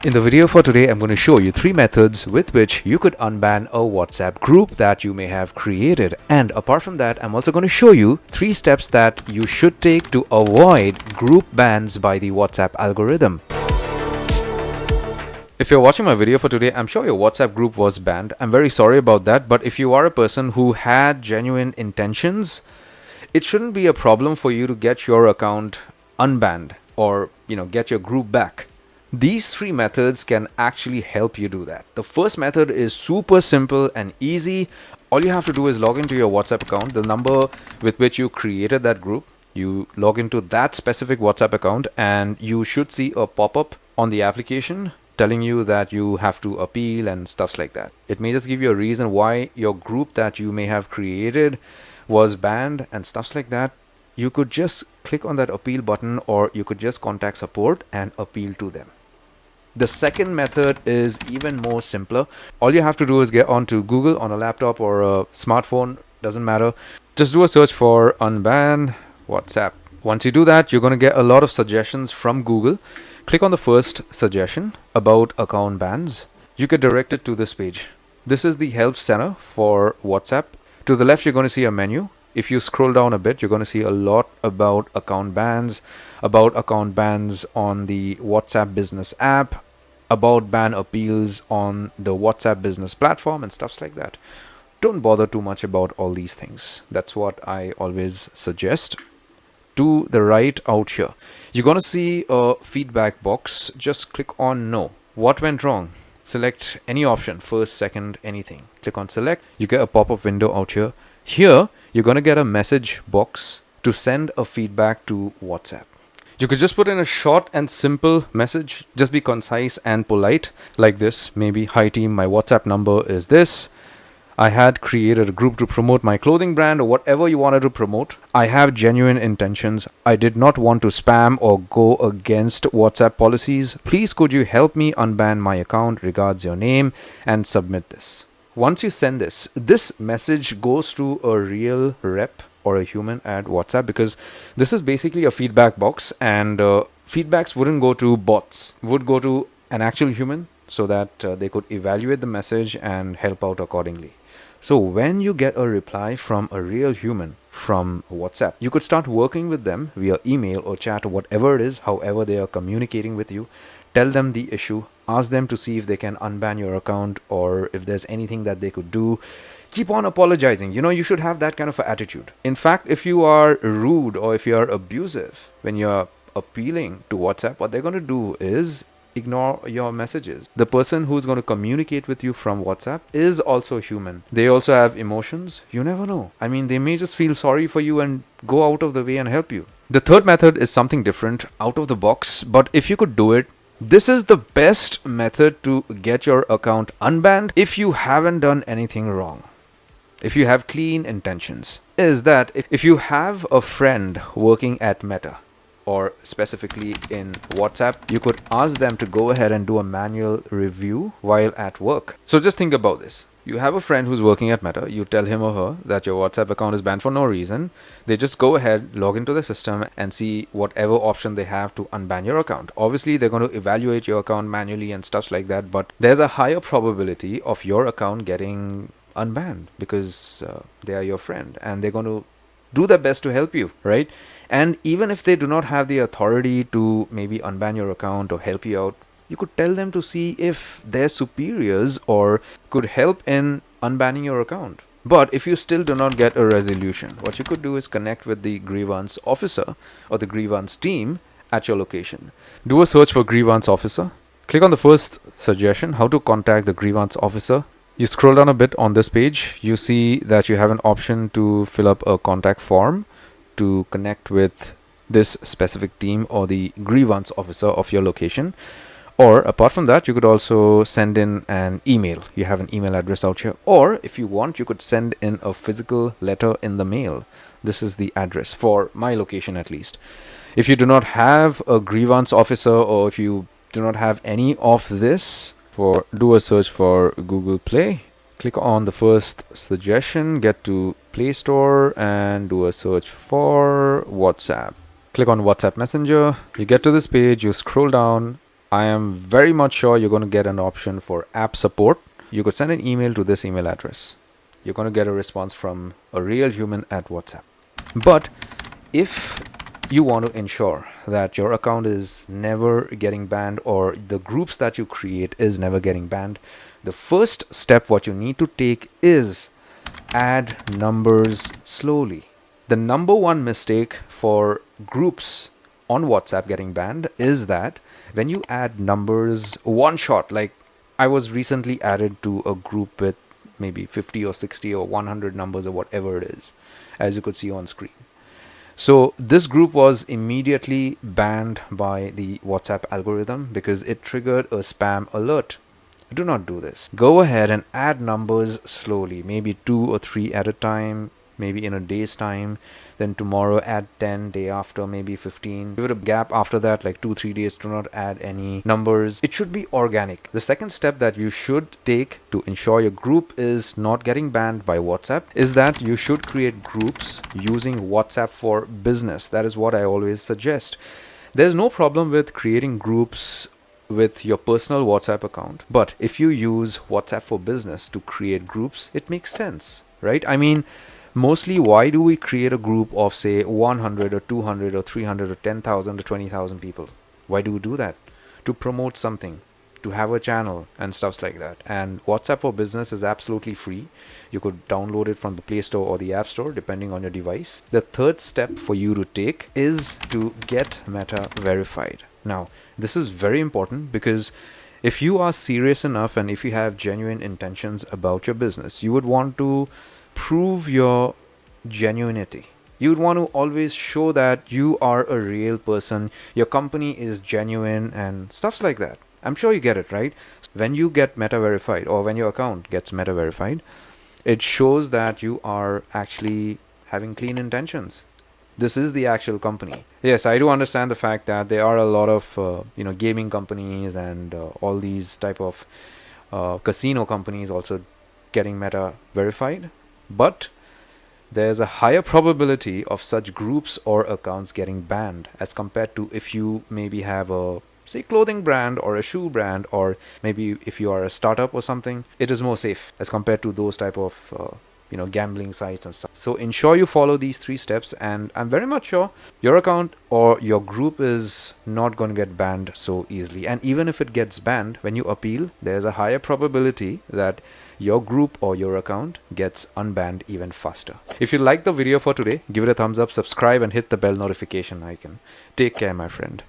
In the video for today, I'm going to show you 3 methods with which you could unban a WhatsApp group that you may have created. And apart from that, I'm also going to show you 3 steps that you should take to avoid group bans by the WhatsApp algorithm. If you're watching my video for today, I'm sure your WhatsApp group was banned. I'm very sorry about that, but if you are a person who had genuine intentions, it shouldn't be a problem for you to get your account unbanned or, get your group back. These 3 methods can actually help you do that. The first method is super simple and easy. All you have to do is log into your WhatsApp account, the number with which you created that group. You log into that specific WhatsApp account and you should see a pop-up on the application telling you that you have to appeal and stuff like that. It may just give you a reason why your group that you may have created was banned and stuff like that. You could just click on that appeal button, or you could just contact support and appeal to them. The second method is even more simpler. All you have to do is get onto Google on a laptop or a smartphone, doesn't matter. Just do a search for unban WhatsApp. Once you do that, you're going to get a lot of suggestions from Google. Click on the first suggestion about account bans. You get directed to this page. This is the help center for WhatsApp. To the left, you're going to see a menu. If you scroll down a bit, you're going to see a lot about account bans on the WhatsApp Business app, about ban appeals on the WhatsApp Business platform and stuff like that. Don't bother too much about all these things. That's what I always suggest. To the right out here, you're going to see a feedback box. Just click on no. What went wrong? Select any option, first, second, anything. Click on select. You get a pop-up window out here. Here, you're going to get a message box to send a feedback to WhatsApp. You could just put in a short and simple message. Just be concise and polite like this. Maybe, hi team, my WhatsApp number is this. I had created a group to promote my clothing brand or whatever you wanted to promote. I have genuine intentions. I did not want to spam or go against WhatsApp policies. Please could you help me unban my account? Regards, your name, and submit this. Once you send this message goes to a real rep or a human at WhatsApp, because this is basically a feedback box, and feedbacks wouldn't go to bots, would go to an actual human so that they could evaluate the message and help out accordingly. So when you get a reply from a real human from WhatsApp, you could start working with them via email or chat or whatever it is, however they are communicating with you. Tell them the issue, ask them to see if they can unban your account or if there's anything that they could do. Keep on apologizing. You should have that kind of an attitude. In fact, if you are rude or if you are abusive when you're appealing to WhatsApp, what they're going to do is ignore your messages. The person who's going to communicate with you from WhatsApp is also human. They also have emotions. You never know. They may just feel sorry for you and go out of the way and help you. The third method is something different, out of the box, but if you could do it, this is the best method to get your account unbanned if you haven't done anything wrong. If you have clean intentions, is that if you have a friend working at Meta, or specifically in WhatsApp, you could ask them to go ahead and do a manual review while at work. So just think about this. You have a friend who's working at Meta. You tell him or her that your WhatsApp account is banned for no reason. They just go ahead, log into the system and see whatever option they have to unban your account. Obviously, they're going to evaluate your account manually and stuff like that, but there's a higher probability of your account getting unbanned because they are your friend and they're going to do their best to help you, right? And even if they do not have the authority to maybe unban your account or help you out, you could tell them to see if their superiors or could help in unbanning your account. But if you still do not get a resolution, what you could do is connect with the grievance officer or the grievance team at your location. Do a search for grievance officer. Click on the first suggestion, how to contact the grievance officer. You scroll down a bit on this page, you see that you have an option to fill up a contact form to connect with this specific team or the grievance officer of your location. Or apart from that, you could also send in an email. You have an email address out here. Or if you want, you could send in a physical letter in the mail. This is the address for my location at least. If you do not have a grievance officer or if you do not have any of this, do a search for Google Play. Click on the first suggestion, get to Play Store and do a search for WhatsApp. Click on WhatsApp Messenger. You get to this page, you scroll down I am very much sure you're going to get an option for app support. You could send an email to this email address. You're going to get a response from a real human at WhatsApp. But if you want to ensure that your account is never getting banned, or the groups that you create is never getting banned, the first step what you need to take is add numbers slowly. The number one mistake for groups on WhatsApp getting banned is that when you add numbers one shot, like I was recently added to a group with maybe 50 or 60 or 100 numbers or whatever it is, as you could see on screen. So this group was immediately banned by the WhatsApp algorithm because it triggered a spam alert. Do not do this. Go ahead and add numbers slowly, maybe 2 or 3 at a time, maybe in a day's time. Then tomorrow add 10, day after maybe 15. Give it a gap after that, like 2-3 days. Do not add any numbers. It should be organic. The second step that you should take to ensure your group is not getting banned by WhatsApp is that you should create groups using WhatsApp for Business. That is what I always suggest. There's no problem with creating groups with your personal WhatsApp account, but if you use WhatsApp for Business to create groups, it makes sense, right? I mean, mostly why do we create a group of say 100 or 200 or 300 or 10,000 or 20,000 people? Why do we do that? To promote something, to have a channel and stuff like that. And WhatsApp for Business is absolutely free. You could download it from the Play Store or the App Store depending on your device. The third step for you to take is to get Meta verified. Now, this is very important because if you are serious enough and if you have genuine intentions about your business, you would want to prove your genuinity. You would want to always show that you are a real person, your company is genuine and stuff like that. I'm sure you get it, right? When you get Meta verified, or when your account gets Meta verified, it shows that you are actually having clean intentions. This is the actual company. Yes, I do understand the fact that there are a lot of gaming companies and all these type of casino companies also getting Meta verified, but there's a higher probability of such groups or accounts getting banned as compared to if you maybe have a say clothing brand or a shoe brand, or maybe if you are a startup or something. It is more safe as compared to those type of gambling sites and stuff. So ensure you follow these 3 steps, and I'm very much sure your account or your group is not going to get banned so easily. And even if it gets banned, when you appeal, there's a higher probability that your group or your account gets unbanned even faster. If you like the video for today, give it a thumbs up, subscribe and hit the bell notification icon. Take care, my friend.